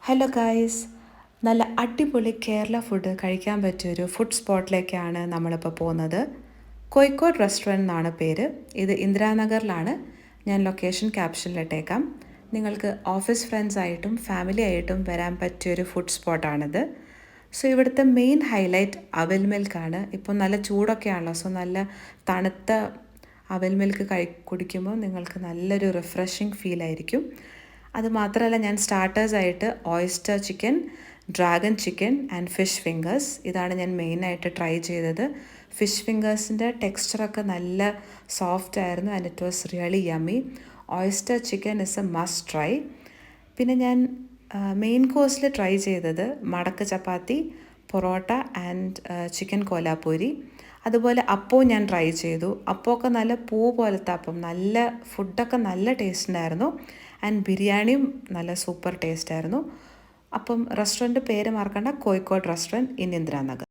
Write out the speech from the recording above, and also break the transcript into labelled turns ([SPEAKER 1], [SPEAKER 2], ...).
[SPEAKER 1] Hello guys, നല്ല അടിപൊളി Kerala food കഴിക്കാൻ പറ്റിയൊരു ഫുഡ് സ്പോട്ടിലേക്കാണ് നമ്മളിപ്പോൾ പോകുന്നത്. കോഴിക്കോട് റെസ്റ്റോറൻറ്റ് എന്നാണ് പേര്. ഇത് ഇന്ദിരാനഗറിലാണ്. ഞാൻ ലൊക്കേഷൻ ക്യാപ്ഷനിലിട്ടേക്കാം. നിങ്ങൾക്ക് ഓഫീസ് ഫ്രണ്ട്സ് ആയിട്ടും ഫാമിലി ആയിട്ടും വരാൻ പറ്റിയൊരു ഫുഡ് സ്പോട്ടാണിത്. സോ ഇവിടുത്തെ മെയിൻ ഹൈലൈറ്റ് അവൽ മിൽക്കാണ്. ഇപ്പോൾ നല്ല ചൂടൊക്കെയാണല്ലോ, സോ നല്ല തണുത്ത അവൽ മിൽക്ക് കുടിക്കുമ്പോൾ നിങ്ങൾക്ക് നല്ലൊരു റിഫ്രഷിങ് ഫീൽ ആയിരിക്കും. അത് മാത്രമല്ല, ഞാൻ സ്റ്റാർട്ടേഴ്സായിട്ട് oyster chicken, dragon chicken and fish fingers ഇതാണ് ഞാൻ മെയിനായിട്ട് ട്രൈ ചെയ്തത്. ഫിഷ് ഫിംഗേഴ്സിൻ്റെ ടെക്സ്ചറൊക്കെ നല്ല സോഫ്റ്റ് ആയിരുന്നു and it was really yummy. Oyster chicken is A must try. പിന്നെ ഞാൻ മെയിൻ കോഴ്സിൽ ട്രൈ ചെയ്തത് മടക്ക് ചപ്പാത്തി, പൊറോട്ട ആൻഡ് ചിക്കൻ കോലാപ്പൂരി. അതുപോലെ അപ്പവും ഞാൻ ട്രൈ ചെയ്തു. അപ്പമൊക്കെ നല്ല പൂ പോലത്തെ അപ്പം, നല്ല ഫുഡൊക്കെ നല്ല ടേസ്റ്റ് ഉണ്ടായിരുന്നു. ആൻഡ് ബിരിയാണിയും നല്ല സൂപ്പർ ടേസ്റ്റ് ആയിരുന്നു. അപ്പം റെസ്റ്റോറൻറ്റ് പേര് മറക്കണ്ട, കോഴിക്കോട് റെസ്റ്റോറൻറ്റ് ഇൻ ഇന്ദിരാനഗർ.